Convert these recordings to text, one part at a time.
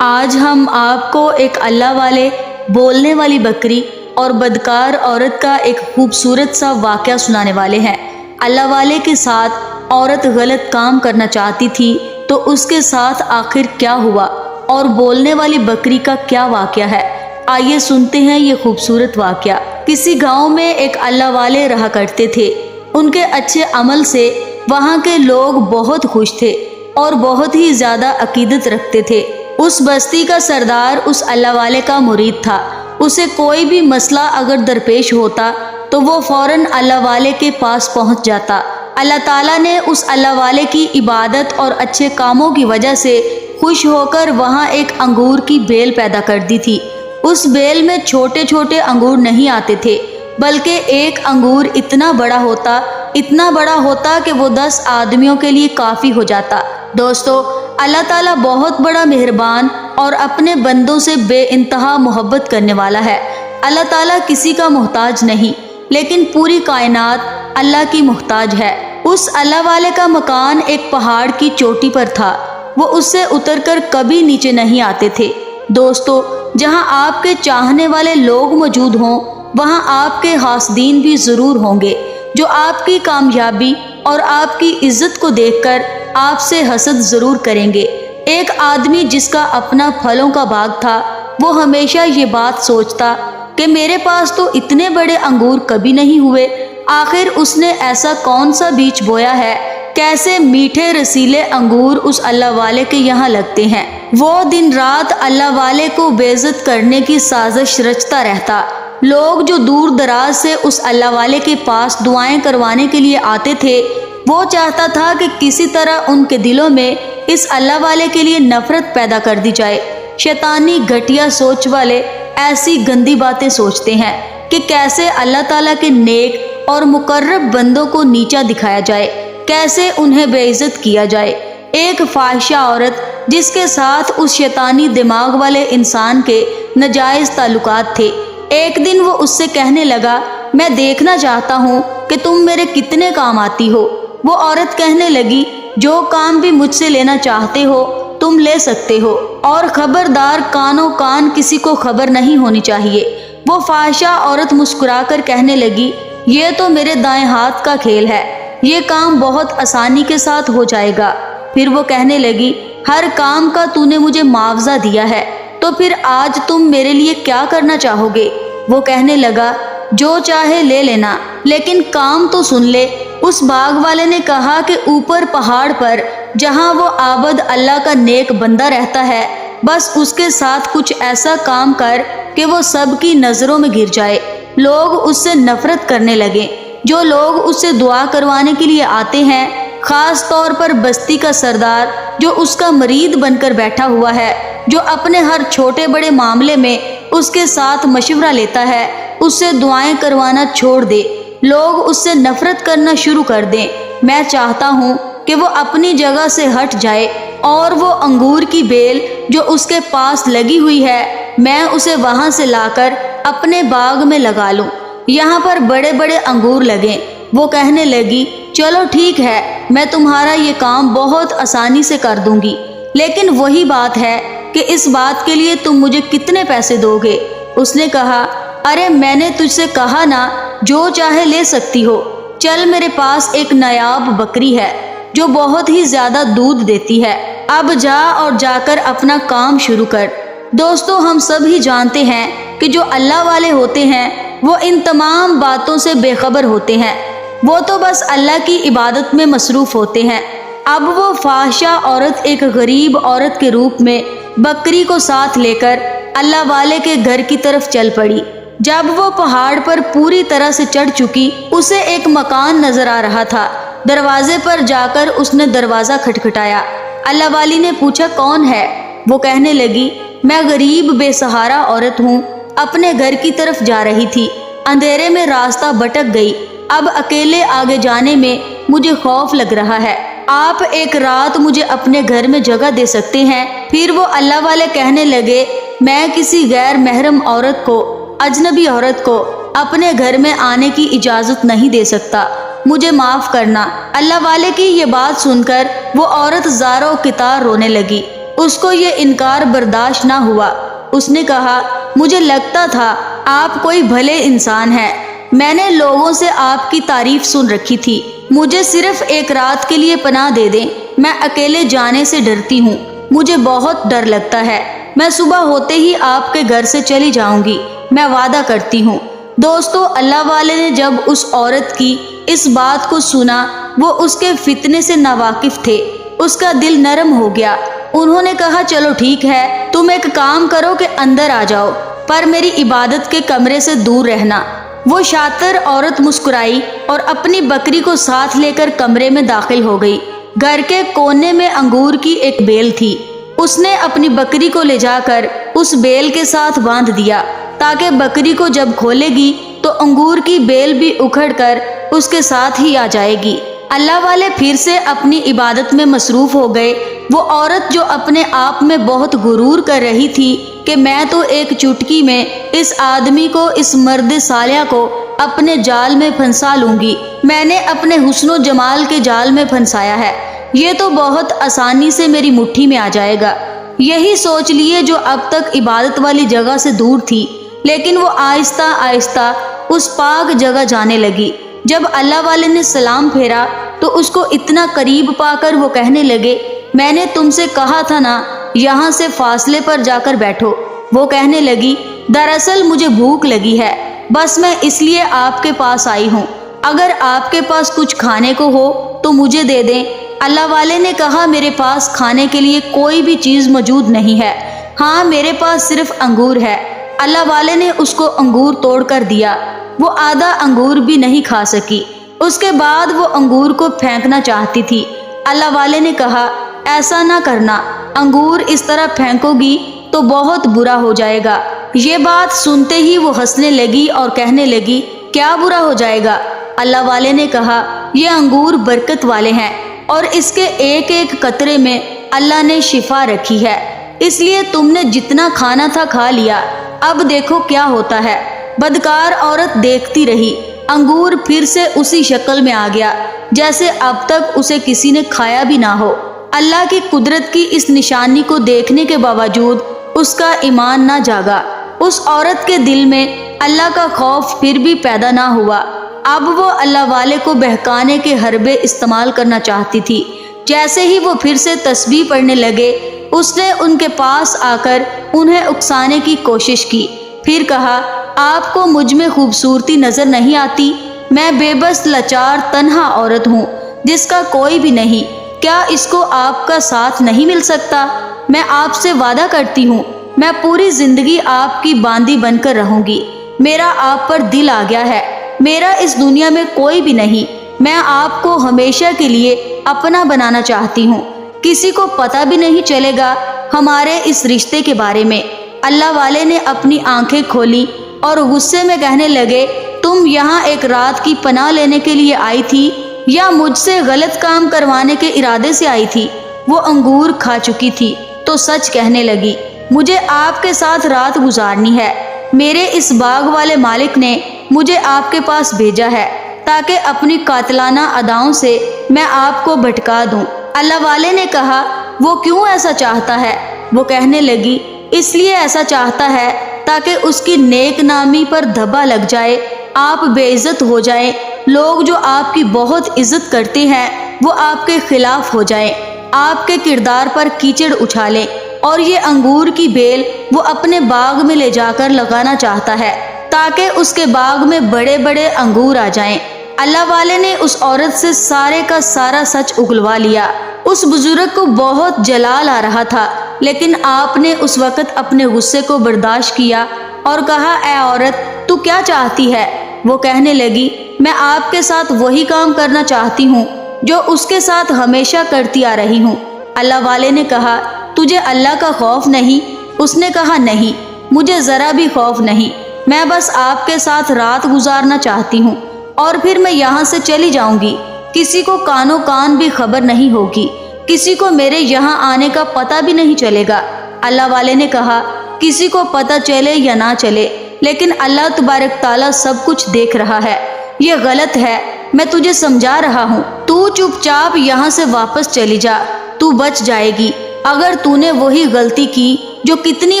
آج ہم آپ کو ایک اللہ والے بولنے والی بکری اور بدکار عورت کا ایک خوبصورت سا واقعہ سنانے والے ہیں۔ اللہ والے کے ساتھ عورت غلط کام کرنا چاہتی تھی تو اس کے ساتھ آخر کیا ہوا اور بولنے والی بکری کا کیا واقعہ ہے، آئیے سنتے ہیں یہ خوبصورت واقعہ۔ کسی گاؤں میں ایک اللہ والے رہا کرتے تھے۔ ان کے اچھے عمل سے وہاں کے لوگ بہت خوش تھے اور بہت ہی زیادہ عقیدت رکھتے تھے۔ اس بستی کا سردار اس اللہ والے کا مرید تھا۔ اسے کوئی بھی مسئلہ اگر درپیش ہوتا تو وہ فوراً اللہ والے کے پاس پہنچ جاتا۔ اللہ تعالیٰ نے اس اللہ والے کی عبادت اور اچھے کاموں کی وجہ سے خوش ہو کر وہاں ایک انگور کی بیل پیدا کر دی تھی۔ اس بیل میں چھوٹے چھوٹے انگور نہیں آتے تھے، بلکہ ایک انگور اتنا بڑا ہوتا کہ وہ 10 آدمیوں کے لیے کافی ہو جاتا۔ دوستو، اللہ تعالیٰ بہت بڑا مہربان اور اپنے بندوں سے بے انتہا محبت کرنے والا ہے۔ اللہ تعالیٰ کسی کا محتاج نہیں، لیکن پوری کائنات اللہ کی محتاج ہے۔ اس اللہ والے کا مکان ایک پہاڑ کی چوٹی پر تھا۔ وہ اس سے اتر کر کبھی نیچے نہیں آتے تھے۔ دوستو، جہاں آپ کے چاہنے والے لوگ موجود ہوں، وہاں آپ کے حاسدین بھی ضرور ہوں گے، جو آپ کی کامیابی اور آپ کی عزت کو دیکھ کر آپ سے حسد ضرور کریں گے۔ ایک آدمی جس کا اپنا پھلوں کا باغ تھا، وہ ہمیشہ یہ بات سوچتا کہ میرے پاس تو اتنے بڑے انگور کبھی نہیں ہوئے، آخر اس نے ایسا کون سا بیج بویا ہے، کیسے میٹھے رسیلے انگور اس اللہ والے کے یہاں لگتے ہیں۔ وہ دن رات اللہ والے کو بے عزت کرنے کی سازش رچتا رہتا۔ لوگ جو دور دراز سے اس اللہ والے کے پاس دعائیں کروانے کے لیے آتے تھے، وہ چاہتا تھا کہ کسی طرح ان کے دلوں میں اس اللہ والے کے لیے نفرت پیدا کر دی جائے۔ شیطانی گھٹیا سوچ والے ایسی گندی باتیں سوچتے ہیں کہ کیسے اللہ تعالیٰ کے نیک اور مقرب بندوں کو نیچا دکھایا جائے، کیسے انہیں بے عزت کیا جائے۔ ایک فاحشہ عورت جس کے ساتھ اس شیطانی دماغ والے انسان کے ناجائز تعلقات تھے، ایک دن وہ اس سے کہنے لگا، میں دیکھنا چاہتا ہوں کہ تم میرے کتنے کام آتی ہو۔ وہ عورت کہنے لگی، جو کام بھی مجھ سے لینا چاہتے ہو تم لے سکتے ہو، اور خبردار کانوں کان کسی کو خبر نہیں ہونی چاہیے۔ وہ فاحشہ عورت مسکرا کر کہنے لگی، یہ تو میرے دائیں ہاتھ کا کھیل ہے، یہ کام بہت آسانی کے ساتھ ہو جائے گا۔ پھر وہ کہنے لگی، ہر کام کا تو نے مجھے معاوضہ دیا ہے، تو پھر آج تم میرے لیے کیا کرنا چاہو گے؟ وہ کہنے لگا، جو چاہے لے لینا، لیکن کام تو سن لے۔ اس باغ والے نے کہا کہ اوپر پہاڑ پر جہاں وہ عابد اللہ کا نیک بندہ رہتا ہے، بس اس کے ساتھ کچھ ایسا کام کر کہ وہ سب کی نظروں میں گر جائے، لوگ اس سے نفرت کرنے لگے۔ جو لوگ اس سے دعا کروانے کے لیے آتے ہیں، خاص طور پر بستی کا سردار جو اس کا مرید بن کر بیٹھا ہوا ہے، جو اپنے ہر چھوٹے بڑے معاملے میں اس کے ساتھ مشورہ لیتا ہے، اس سے دعائیں کروانا چھوڑ دے، لوگ اس سے نفرت کرنا شروع کر دیں۔ میں چاہتا ہوں کہ وہ اپنی جگہ سے ہٹ جائے اور وہ انگور کی بیل جو اس کے پاس لگی ہوئی ہے، میں اسے وہاں سے لا کر اپنے باغ میں لگا لوں، یہاں پر بڑے بڑے انگور لگیں۔ وہ کہنے لگی، چلو ٹھیک ہے، میں تمہارا یہ کام بہت آسانی سے کر دوں گی، لیکن وہی بات ہے کہ اس بات کے لیے تم مجھے کتنے پیسے دو گے؟ اس نے کہا، ارے میں نے تجھ سے کہا نا، جو چاہے لے سکتی ہو۔ چل، میرے پاس ایک نایاب بکری ہے جو بہت ہی زیادہ دودھ دیتی ہے، اب جا اور جا کر اپنا کام شروع کر۔ دوستو، ہم سب ہی جانتے ہیں کہ جو اللہ والے ہوتے ہیں وہ ان تمام باتوں سے بے خبر ہوتے ہیں، وہ تو بس اللہ کی عبادت میں مصروف ہوتے ہیں۔ اب وہ فاحشہ عورت ایک غریب عورت کے روپ میں بکری کو ساتھ لے کر اللہ والے کے گھر کی طرف چل پڑی۔ جب وہ پہاڑ پر پوری طرح سے چڑھ چکی، اسے ایک مکان نظر آ رہا تھا۔ دروازے پر جا کر اس نے دروازہ کھٹکھٹایا۔ اللہ والی نے پوچھا، کون ہے؟ وہ کہنے لگی، میں غریب بے سہارا عورت ہوں، اپنے گھر کی طرف جا رہی تھی، اندھیرے میں راستہ بھٹک گئی، اب اکیلے آگے جانے میں مجھے خوف لگ رہا ہے، آپ ایک رات مجھے اپنے گھر میں جگہ دے سکتے ہیں؟ پھر وہ اللہ والے کہنے لگے، میں کسی غیر محرم عورت کو، اجنبی عورت کو اپنے گھر میں آنے کی اجازت نہیں دے سکتا، مجھے معاف کرنا۔ اللہ والے کی یہ بات سن کر وہ عورت زار و قطار رونے لگی۔ اس کو یہ انکار برداشت نہ ہوا۔ اس نے کہا مجھے لگتا تھا آپ کوئی بھلے انسان ہیں، میں نے لوگوں سے آپ کی تعریف سن رکھی تھی، مجھے صرف ایک رات کے لیے پناہ دے دیں، میں اکیلے جانے سے ڈرتی ہوں، مجھے بہت ڈر لگتا ہے، میں صبح ہوتے ہی آپ کے گھر سے چلی جاؤں گی، میں وعدہ کرتی ہوں۔ دوستو، اللہ والے نے جب اس عورت کی اس بات کو سنا، وہ اس کے فتنے سے ناواقف تھے، اس کا دل نرم ہو گیا۔ انہوں نے کہا چلو ٹھیک ہے، تم ایک کام کرو کہ اندر آ جاؤ، پر میری عبادت کے کمرے سے دور رہنا۔ وہ شاطر عورت مسکرائی اور اپنی بکری کو ساتھ لے کر کمرے میں داخل ہو گئی۔ گھر کے کونے میں انگور کی ایک بیل تھی، اس نے اپنی بکری کو لے جا کر اس بیل کے ساتھ باندھ دیا تاکہ بکری کو جب کھولے گی تو انگور کی بیل بھی اکھڑ کر اس کے ساتھ ہی آ جائے گی۔ اللہ والے پھر سے اپنی عبادت میں مصروف ہو گئے۔ وہ عورت جو اپنے آپ میں بہت غرور کر رہی تھی کہ میں تو ایک چٹکی میں اس آدمی کو، اس مرد صالح کو اپنے جال میں پھنسا لوں گی، میں نے اپنے حسن و جمال کے جال میں پھنسایا ہے، یہ تو بہت آسانی سے میری مٹھی میں آ جائے گا، یہی سوچ لیے جو اب تک عبادت والی جگہ سے دور تھی، لیکن وہ آہستہ آہستہ اس پاک جگہ جانے لگی۔ جب اللہ والے نے سلام پھیرا تو اس کو اتنا قریب پا کر وہ کہنے لگے میں نے تم سے کہا تھا نا، یہاں سے فاصلے پر جا کر بیٹھو۔ وہ کہنے لگی دراصل مجھے بھوک لگی ہے، بس میں اس لیے آپ کے پاس آئی ہوں، اگر آپ کے پاس کچھ کھانے کو ہو تو مجھے دے دیں۔ اللہ والے نے کہا میرے پاس کھانے کے لیے کوئی بھی چیز موجود نہیں ہے، ہاں میرے پاس صرف انگور ہے۔ اللہ والے نے اس کو انگور توڑ کر دیا، وہ آدھا انگور بھی نہیں کھا سکی، اس کے بعد وہ انگور کو پھینکنا چاہتی تھی۔ اللہ والے نے کہا ایسا نہ کرنا، انگور اس طرح پھینکو گی تو بہت برا ہو جائے گا۔ یہ بات سنتے ہی وہ ہنسنے لگی اور کہنے لگی کیا برا ہو جائے گا؟ اللہ والے نے کہا یہ انگور برکت والے ہیں اور اس کے ایک ایک قطرے میں اللہ نے شفا رکھی ہے، اس لیے تم نے جتنا کھانا تھا کھا لیا، اب دیکھو کیا ہوتا ہے۔ بدکار عورت دیکھتی رہی، انگور پھر سے اسی شکل میں آ گیا جیسے اب تک اسے کسی نے کھایا بھی نہ ہو۔ اللہ کی قدرت کی اس نشانی کو دیکھنے کے باوجود اس کا ایمان نہ جاگا، اس عورت کے دل میں اللہ کا خوف پھر بھی پیدا نہ ہوا۔ اب وہ اللہ والے کو بہکانے کے حربے استعمال کرنا چاہتی تھی۔ جیسے ہی وہ پھر سے تسبیح پڑھنے لگے، اس نے ان کے پاس آ کر انہیں اکسانے کی کوشش کی، پھر کہا آپ کو مجھ میں خوبصورتی نظر نہیں آتی؟ میں بے بس لاچار تنہا عورت ہوں جس کا کوئی بھی نہیں، کیا اس کو آپ کا ساتھ نہیں مل سکتا؟ میں آپ سے وعدہ کرتی ہوں میں پوری زندگی آپ کی باندی بن کر رہوں گی، میرا آپ پر دل آ گیا ہے، میرا اس دنیا میں کوئی بھی نہیں، میں آپ کو ہمیشہ کے لیے اپنا بنانا چاہتی ہوں، کسی کو پتہ بھی نہیں چلے گا ہمارے اس رشتے کے بارے میں۔ اللہ والے نے اپنی آنکھیں کھولی اور غصے میں کہنے لگے تم یہاں ایک رات کی پناہ لینے کے لیے آئی تھی یا مجھ سے غلط کام کروانے کے ارادے سے آئی تھی؟ وہ انگور کھا چکی تھی تو سچ کہنے لگی مجھے آپ کے ساتھ رات گزارنی ہے، میرے اس باغ والے مالک نے مجھے آپ کے پاس بھیجا ہے تاکہ اپنی قاتلانہ اداؤں سے میں آپ کو بھٹکا دوں۔ اللہ والے نے کہا وہ کیوں ایسا چاہتا ہے؟ وہ کہنے لگی اس لیے ایسا چاہتا ہے تاکہ اس کی نیک نامی پر دھبا لگ جائے، آپ بے عزت ہو جائیں، لوگ جو آپ کی بہت عزت کرتے ہیں وہ آپ کے خلاف ہو جائیں، آپ کے کردار پر کیچڑ اچھالیں، اور یہ انگور کی بیل وہ اپنے باغ میں لے جا کر لگانا چاہتا ہے تاکہ اس کے باغ میں بڑے بڑے انگور آ جائیں۔ اللہ والے نے اس عورت سے سارے کا سارا سچ اگلوا لیا۔ اس بزرگ کو بہت جلال آ رہا تھا، لیکن آپ نے اس وقت اپنے غصے کو برداشت کیا اور کہا اے عورت تو کیا چاہتی ہے؟ وہ کہنے لگی میں آپ کے ساتھ وہی کام کرنا چاہتی ہوں جو اس کے ساتھ ہمیشہ کرتی آ رہی ہوں۔ اللہ والے نے کہا تجھے اللہ کا خوف نہیں؟ اس نے کہا نہیں، مجھے ذرا بھی خوف نہیں، میں بس آپ کے ساتھ رات گزارنا چاہتی ہوں اور پھر میں یہاں سے چلی جاؤں گی، کسی کو کانوں کان بھی خبر نہیں ہوگی، کسی کو میرے یہاں آنے کا پتہ بھی نہیں چلے گا۔ اللہ والے نے کہا کسی کو پتہ چلے یا نہ چلے، لیکن اللہ تبارک تعالیٰ سب کچھ دیکھ رہا ہے، یہ غلط ہے، میں تجھے سمجھا رہا ہوں، تو چپ چاپ یہاں سے واپس چلی جا، تو بچ جائے گی۔ اگر تو نے وہی غلطی کی جو کتنی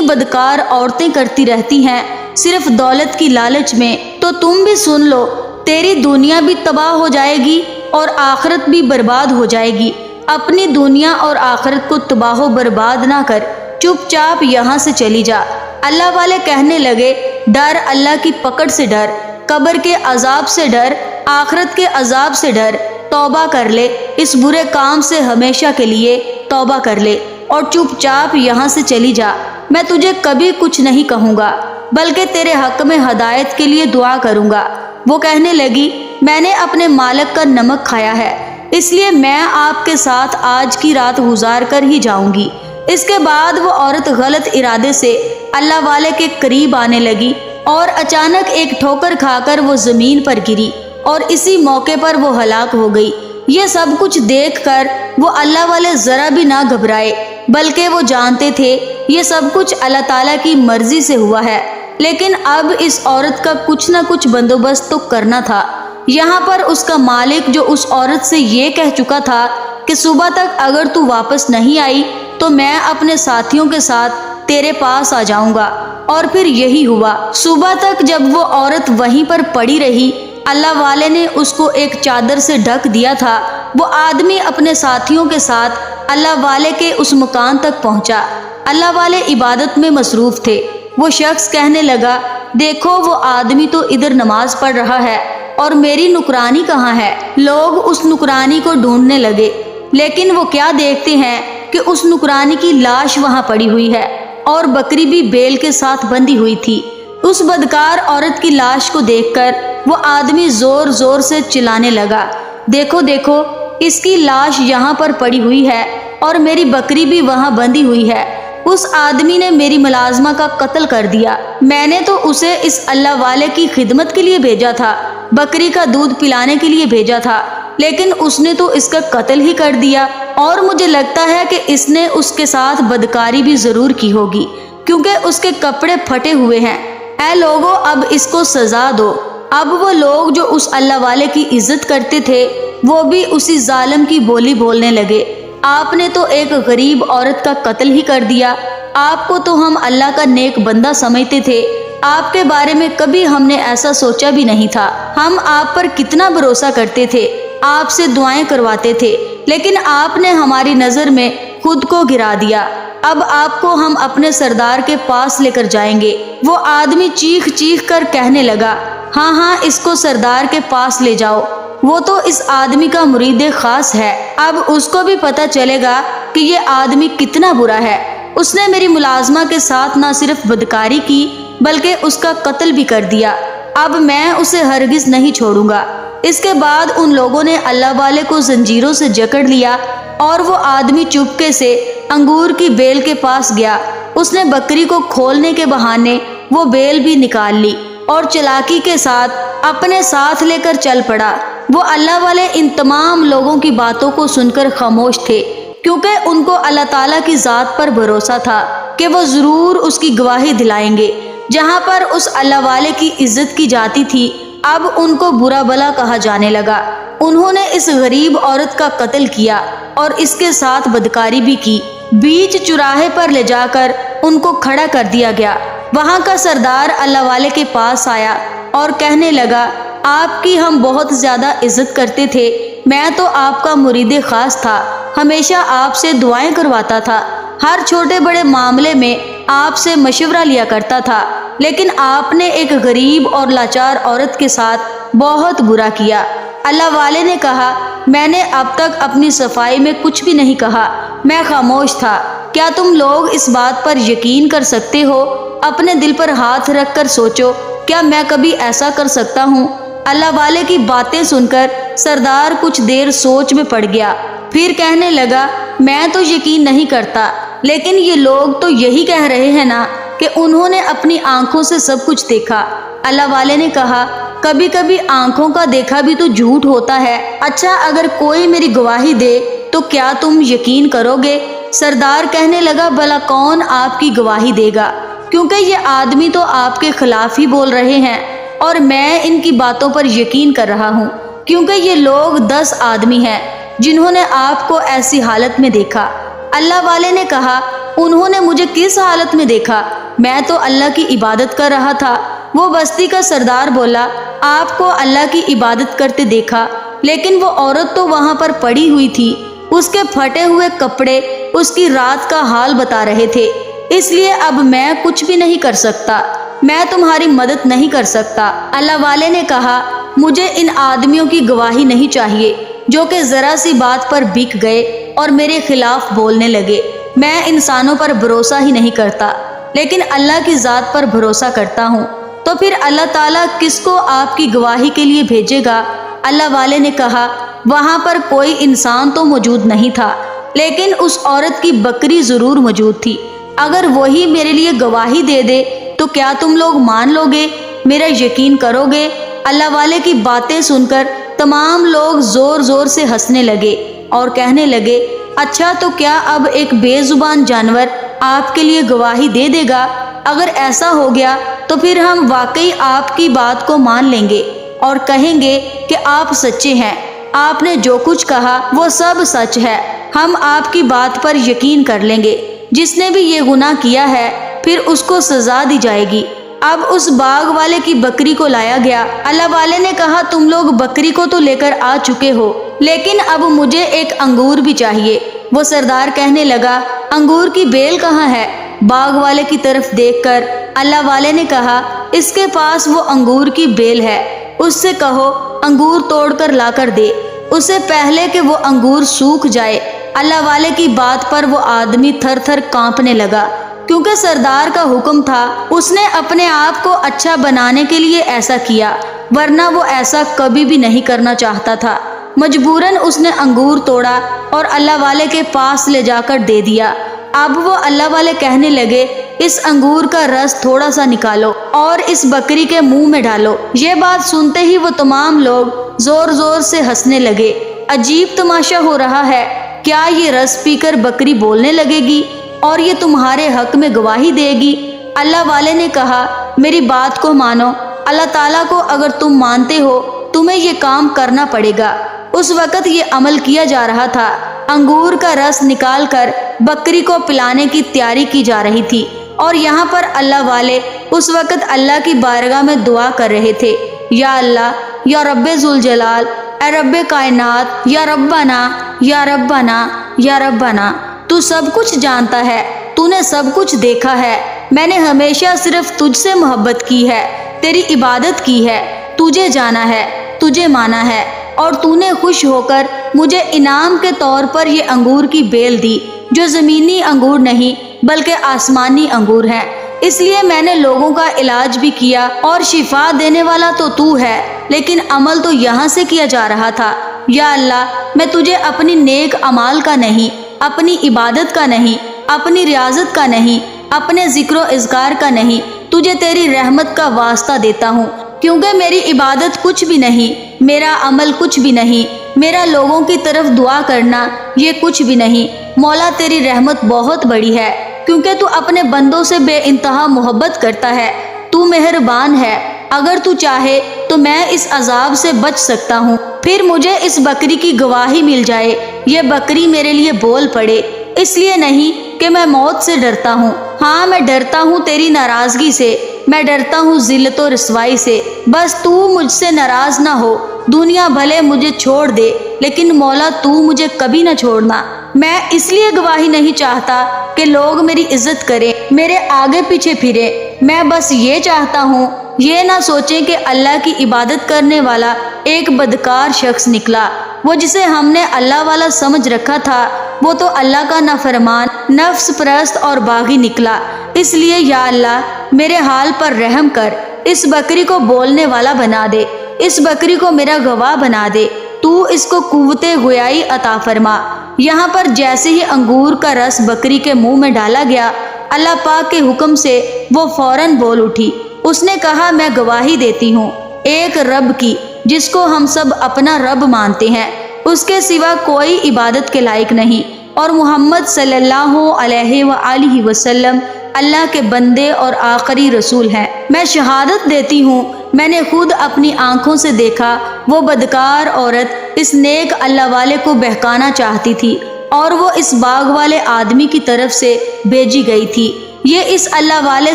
بدکار عورتیں کرتی رہتی ہیں صرف دولت کی لالچ میں، تو تم بھی سن لو، تیری دنیا بھی تباہ ہو جائے گی اور آخرت بھی برباد ہو جائے گی۔ اپنی دنیا اور آخرت کو تباہ و برباد نہ کر، چپ چاپ یہاں سے چلی جا۔ اللہ والے کہنے لگے، ڈر اللہ کی پکڑ سے ڈر، قبر کے عذاب سے ڈر، آخرت کے عذاب سے ڈر، توبہ کر لے، اس برے کام سے ہمیشہ کے لیے توبہ کر لے اور چپ چاپ یہاں سے چلی جا۔ میں تجھے کبھی کچھ نہیں کہوں گا بلکہ تیرے حق میں ہدایت کے لیے دعا کروں گا۔ وہ کہنے لگی، میں نے اپنے مالک کا نمک کھایا ہے، اس لیے میں آپ کے ساتھ آج کی رات گزار کر ہی جاؤں گی۔ اس کے بعد وہ عورت غلط ارادے سے اللہ والے کے قریب آنے لگی اور اچانک ایک ٹھوکر کھا کر وہ زمین پر گری اور اسی موقع پر وہ ہلاک ہو گئی۔ یہ سب کچھ دیکھ کر وہ اللہ والے ذرا بھی نہ گھبرائے، بلکہ وہ جانتے تھے یہ سب کچھ اللہ تعالیٰ کی مرضی سے ہوا ہے، لیکن اب اس عورت کا کچھ نہ کچھ بندوبست تو کرنا تھا۔ یہاں پر اس کا مالک جو اس عورت سے یہ کہہ چکا تھا کہ صبح تک اگر تو واپس نہیں آئی تو میں اپنے ساتھیوں کے ساتھ تیرے پاس آ جاؤں گا، اور پھر یہی ہوا۔ صبح تک جب وہ عورت وہیں پر پڑی رہی، اللہ والے نے اس کو ایک چادر سے ڈھک دیا تھا۔ وہ آدمی اپنے ساتھیوں کے ساتھ اللہ والے کے اس مکان تک پہنچا۔ اللہ والے عبادت میں مصروف تھے۔ وہ شخص کہنے لگا، دیکھو وہ آدمی تو ادھر نماز پڑھ رہا ہے اور میری نکرانی کہاں ہے؟ لوگ اس نکرانی کو ڈھونڈنے لگے، لیکن وہ کیا دیکھتے ہیں کہ اس نکرانی کی لاش وہاں پڑی ہوئی ہے اور بکری بھی بیل کے ساتھ بندھی ہوئی تھی۔ اس بدکار عورت کی لاش کو دیکھ کر وہ آدمی زور زور سے چلانے لگا، دیکھو دیکھو، اس کی لاش یہاں پر پڑی ہوئی ہے اور میری بکری بھی وہاں بندھی ہوئی ہے۔ اس آدمی نے میری ملازمہ کا قتل کر دیا۔ میں نے تو اسے اس اللہ والے کی خدمت کے لیے بھیجا تھا، بکری کا دودھ پلانے کے لیے بھیجا تھا، لیکن اس نے تو اس کا قتل ہی کر دیا، اور مجھے لگتا ہے کہ اس نے اس کے ساتھ بدکاری بھی ضرور کی ہوگی، کیونکہ اس کے کپڑے پھٹے ہوئے ہیں۔ اے لوگو، اب اس کو سزا دو۔ اب وہ لوگ جو اس اللہ والے کی عزت کرتے تھے وہ بھی اسی ظالم کی بولی بولنے لگے، آپ نے تو ایک غریب عورت کا قتل ہی کر دیا، آپ کو تو ہم اللہ کا نیک بندہ سمجھتے تھے، آپ کے بارے میں کبھی ہم نے ایسا سوچا بھی نہیں تھا، ہم آپ پر کتنا بھروسہ کرتے تھے، آپ سے دعائیں کرواتے تھے، لیکن آپ نے ہماری نظر میں خود کو گرا دیا۔ اب آپ کو ہم اپنے سردار کے پاس لے کر جائیں گے۔ وہ آدمی چیخ چیخ کر کہنے لگا، ہاں ہاں، اس کو سردار کے پاس لے جاؤ، وہ تو اس آدمی کا مرید خاص ہے، اب اس کو بھی پتہ چلے گا کہ یہ آدمی کتنا برا ہے، اس نے میری ملازمہ کے ساتھ نہ صرف بدکاری کی بلکہ اس کا قتل بھی کر دیا، اب میں اسے ہرگز نہیں چھوڑوں گا۔ اس کے بعد ان لوگوں نے اللہ والے کو زنجیروں سے جکڑ لیا اور وہ آدمی چپکے سے انگور کی بیل کے پاس گیا، اس نے بکری کو کھولنے کے بہانے وہ بیل بھی نکال لی اور چلاکی کے ساتھ اپنے ساتھ لے کر چل پڑا۔ وہ اللہ والے ان تمام لوگوں کی باتوں کو سن کر خاموش تھے، کیونکہ ان کو اللہ تعالیٰ کی ذات پر بھروسہ تھا کہ وہ ضرور اس کی گواہی دلائیں گے۔ جہاں پر اس اللہ والے کی عزت کی جاتی تھی، اب ان کو برا بلا کہا جانے لگا۔ انہوں نے اس غریب عورت کا قتل کیا اور اس کے ساتھ بدکاری بھی کی۔ بیچ چوراہے پر لے جا کر ان کو کھڑا کر دیا گیا۔ وہاں کا سردار اللہ والے کے پاس آیا اور کہنے لگا، آپ کی ہم بہت زیادہ عزت کرتے تھے، میں تو آپ کا مرید خاص تھا، ہمیشہ آپ سے دعائیں کرواتا تھا، ہر چھوٹے بڑے معاملے میں آپ سے مشورہ لیا کرتا تھا، لیکن آپ نے ایک غریب اور لاچار عورت کے ساتھ بہت برا کیا۔ اللہ والے نے کہا، میں نے اب تک اپنی صفائی میں کچھ بھی نہیں کہا، میں خاموش تھا۔ کیا تم لوگ اس بات پر یقین کر سکتے ہو؟ اپنے دل پر ہاتھ رکھ کر سوچو، کیا میں کبھی ایسا کر سکتا ہوں؟ اللہ والے کی باتیں سن کر سردار کچھ دیر سوچ میں پڑ گیا، پھر کہنے لگا، میں تو یقین نہیں کرتا، لیکن یہ لوگ تو یہی کہہ رہے ہیں نا کہ انہوں نے اپنی آنکھوں سے سب کچھ دیکھا۔ اللہ والے نے کہا، کبھی کبھی آنکھوں کا دیکھا بھی تو جھوٹ ہوتا ہے، اچھا اگر کوئی میری گواہی دے تو کیا تم یقین کرو گے؟ سردار کہنے لگا، بھلا کون آپ کی گواہی دے گا، کیونکہ یہ آدمی تو آپ کے خلاف ہی بول رہے ہیں اور میں ان کی باتوں پر یقین کر رہا ہوں، کیونکہ یہ لوگ 10 آدمی ہیں جنہوں نے آپ کو ایسی حالت میں دیکھا۔ اللہ والے نے کہا انہوں نے مجھے کس حالت میں دیکھا؟ میں تو اللہ کی عبادت کر رہا تھا۔ وہ بستی کا سردار بولا آپ کو اللہ کی عبادت کرتے دیکھا، لیکن وہ عورت تو وہاں پر پڑی ہوئی تھی، اس کے پھٹے ہوئے کپڑے اس کی رات کا حال بتا رہے تھے، اس لیے اب میں کچھ بھی نہیں کر سکتا، میں تمہاری مدد نہیں کر سکتا۔ اللہ والے نے کہا مجھے ان آدمیوں کی گواہی نہیں چاہیے جو کہ ذرا سی بات پر بک گئے اور میرے خلاف بولنے لگے۔ میں انسانوں پر بھروسہ ہی نہیں کرتا، لیکن اللہ کی ذات پر بھروسہ کرتا ہوں، تو پھر اللہ تعالیٰ کس کو آپ کی گواہی کے لیے بھیجے گا؟ اللہ والے نے کہا وہاں پر کوئی انسان تو موجود نہیں تھا، لیکن اس عورت کی بکری ضرور موجود تھی۔ اگر وہی میرے لیے گواہی دے دے تو کیا تم لوگ مان لو گے، میرا یقین کرو گے؟ اللہ والے کی باتیں سن کر تمام لوگ زور زور سے ہنسنے لگے اور کہنے لگے اچھا تو کیا اب ایک بے زبان جانور آپ کے لیے گواہی دے دے گا؟ اگر ایسا ہو گیا تو پھر ہم واقعی آپ کی بات کو مان لیں گے اور کہیں گے کہ آپ سچے ہیں، آپ نے جو کچھ کہا وہ سب سچ ہے، ہم آپ کی بات پر یقین کر لیں گے۔ جس نے بھی یہ گناہ کیا ہے پھر اس کو سزا دی جائے گی۔ اب اس باغ والے کی بکری کو لایا گیا۔ اللہ والے نے کہا تم لوگ بکری کو تو لے کر آ چکے ہو، لیکن اب مجھے ایک انگور بھی چاہیے۔ وہ سردار کہنے لگا انگور کی بیل کہاں ہے؟ باغ والے کی طرف دیکھ کر اللہ والے نے کہا اس کے پاس وہ انگور کی بیل ہے، اس سے کہو انگور توڑ کر لا کر دے، اس سے پہلے کہ وہ انگور سوکھ جائے۔ اللہ والے کی بات پر وہ آدمی تھر تھر کانپنے لگا، کیونکہ سردار کا حکم تھا۔ اس نے اپنے آپ کو اچھا بنانے کے لیے ایسا کیا، ورنہ وہ ایسا کبھی بھی نہیں کرنا چاہتا تھا۔ مجبوراً اس نے انگور توڑا اور اللہ والے کے پاس لے جا کر دے دیا۔ اب وہ اللہ والے کہنے لگے اس انگور کا رس تھوڑا سا نکالو اور اس بکری کے منہ میں ڈالو۔ یہ بات سنتے ہی وہ تمام لوگ زور زور سے ہنسنے لگے۔ عجیب تماشا ہو رہا ہے، کیا یہ رس پی کر بکری بولنے لگے گی اور یہ تمہارے حق میں گواہی دے گی؟ اللہ والے نے کہا میری بات کو مانو، اللہ تعالیٰ کو اگر تم مانتے ہو تمہیں یہ کام کرنا پڑے گا۔ اس وقت یہ عمل کیا جا رہا تھا، انگور کا رس نکال کر بکری کو پلانے کی تیاری کی جا رہی تھی، اور یہاں پر اللہ والے اس وقت اللہ کی بارگاہ میں دعا کر رہے تھے یا اللہ، یا رب ذوالجلال، اے رب کائنات، یا ربنا یا ربنا یا ربنا، تو سب کچھ جانتا ہے، تو نے سب کچھ دیکھا ہے، میں نے ہمیشہ صرف تجھ سے محبت کی ہے، تیری عبادت کی ہے، تجھے جانا ہے، تجھے مانا ہے، اور تو نے خوش ہو کر مجھے انعام کے طور پر یہ انگور کی بیل دی جو زمینی انگور نہیں بلکہ آسمانی انگور ہیں۔ اس لیے میں نے لوگوں کا علاج بھی کیا، اور شفا دینے والا تو ہے، لیکن عمل تو یہاں سے کیا جا رہا تھا۔ یا اللہ، میں تجھے اپنی نیک اعمال کا نہیں، اپنی عبادت کا نہیں، اپنی ریاضت کا نہیں، اپنے ذکر و اذکار کا نہیں، تجھے تیری رحمت کا واسطہ دیتا ہوں، کیونکہ میری عبادت کچھ بھی نہیں، میرا عمل کچھ بھی نہیں، میرا لوگوں کی طرف دعا کرنا یہ کچھ بھی نہیں۔ مولا تیری رحمت بہت بڑی ہے، کیونکہ تو اپنے بندوں سے بے انتہا محبت کرتا ہے، تو مہربان ہے، اگر تو چاہے تو میں اس عذاب سے بچ سکتا ہوں، پھر مجھے اس بکری کی گواہی مل جائے، یہ بکری میرے لیے بول پڑے، اس لیے نہیں کہ میں موت سے ڈرتا ہوں، ہاں میں ڈرتا ہوں تیری ناراضگی سے، میں ڈرتا ہوں ذلت و رسوائی سے، بس تو مجھ سے ناراض نہ ہو، دنیا بھلے مجھے چھوڑ دے لیکن مولا تو مجھے کبھی نہ چھوڑنا۔ میں اس لیے گواہی نہیں چاہتا کہ لوگ میری عزت کریں، میرے آگے پیچھے پھرے، میں بس یہ چاہتا ہوں یہ نہ سوچیں کہ اللہ کی عبادت کرنے والا ایک بدکار شخص نکلا، وہ جسے ہم نے اللہ والا سمجھ رکھا تھا وہ تو اللہ کا نافرمان، نفس پرست اور باغی نکلا۔ اس لیے یا اللہ میرے حال پر رحم کر، اس بکری کو بولنے والا بنا دے، اس بکری کو میرا گواہ بنا دے، تو اس کو قوت گویائی عطا فرما۔ یہاں پر جیسے ہی انگور کا رس بکری کے منہ میں ڈالا گیا، اللہ پاک کے حکم سے وہ فوراً بول اٹھی۔ اس نے کہا میں گواہی دیتی ہوں ایک رب کی جس کو ہم سب اپنا رب مانتے ہیں، اس کے سوا کوئی عبادت کے لائق نہیں، اور محمد صلی اللہ علیہ وآلہ وسلم اللہ کے بندے اور آخری رسول ہیں۔ میں شہادت دیتی ہوں میں نے خود اپنی آنکھوں سے دیکھا وہ بدکار عورت اس نیک اللہ والے کو بہکانا چاہتی تھی اور وہ اس باغ والے آدمی کی طرف سے بھیجی گئی تھی۔ یہ اس اللہ والے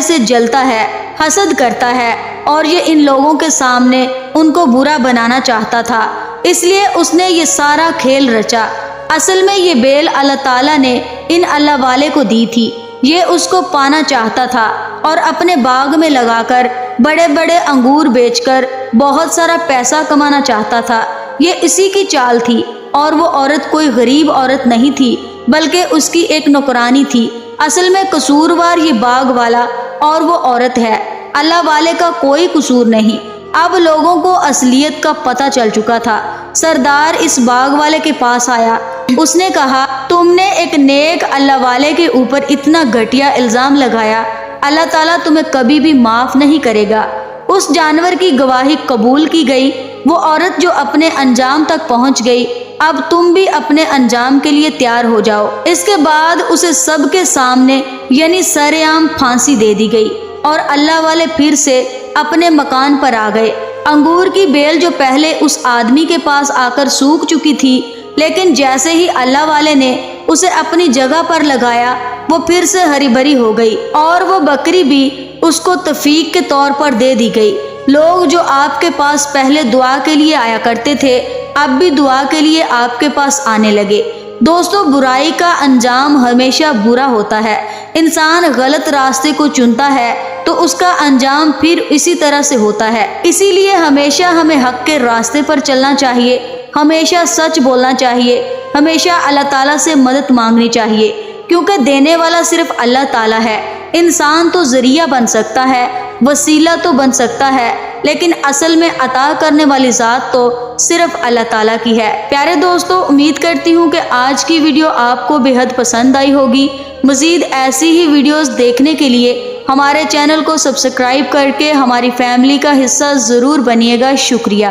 سے جلتا ہے، حسد کرتا ہے اور یہ ان لوگوں کے سامنے ان کو برا بنانا چاہتا تھا، اس لیے اس نے یہ سارا کھیل رچا۔ اصل میں یہ بیل اللہ تعالیٰ نے ان اللہ والے کو دی تھی، یہ اس کو پانا چاہتا تھا اور اپنے باغ میں لگا کر بڑے بڑے انگور بیچ کر بہت سارا پیسہ کمانا چاہتا تھا۔ یہ اسی کی چال تھی، اور وہ عورت کوئی غریب عورت نہیں تھی بلکہ اس کی ایک نوکرانی تھی۔ اصل میں قصوروار یہ باغ والا اور وہ عورت ہے، اللہ والے کا کوئی قصور نہیں۔ اب لوگوں کو اصلیت کا پتہ چل چکا تھا۔ سردار اس باغ والے کے پاس آیا، اس نے کہا، تم نے ایک نیک اللہ والے کے اوپر اتنا گھٹیا الزام لگایا، اللہ تعالیٰ تمہیں کبھی بھی معاف نہیں کرے گا۔ اس جانور کی گواہی قبول کی گئی، وہ عورت جو اپنے انجام تک پہنچ گئی، اب تم بھی اپنے انجام کے لیے تیار ہو جاؤ۔ اس کے بعد اسے سب کے سامنے یعنی سر عام پھانسی دے دی گئی، اور اللہ والے پھر سے اپنے مکان پر آ گئے۔ انگور کی بیل جو پہلے اس آدمی کے پاس آ کر سوکھ چکی تھی، لیکن جیسے ہی اللہ والے نے اسے اپنی جگہ پر لگایا، وہ پھر سے ہری بھری ہو گئی، اور وہ بکری بھی اس کو تفریق کے طور پر دے دی گئی۔ لوگ جو آپ کے پاس پہلے دعا کے لیے آیا کرتے تھے، اب بھی دعا کے لیے آپ کے پاس آنے لگے۔ دوستو، برائی کا انجام ہمیشہ برا ہوتا ہے۔ انسان غلط راستے کو چنتا ہے تو اس کا انجام پھر اسی طرح سے ہوتا ہے۔ اسی لیے ہمیشہ ہمیں حق کے راستے پر چلنا چاہیے، ہمیشہ سچ بولنا چاہیے، ہمیشہ اللہ تعالیٰ سے مدد مانگنی چاہیے، کیونکہ دینے والا صرف اللہ تعالیٰ ہے۔ انسان تو ذریعہ بن سکتا ہے، وسیلہ تو بن سکتا ہے، لیکن اصل میں عطا کرنے والی ذات تو صرف اللہ تعالیٰ کی ہے۔ پیارے دوستو، امید کرتی ہوں کہ آج کی ویڈیو آپ کو بے حد پسند آئی ہوگی۔ مزید ایسی ہی ویڈیوز دیکھنے کے لیے ہمارے چینل کو سبسکرائب کر کے ہماری فیملی کا حصہ ضرور بنیے گا۔ شکریہ۔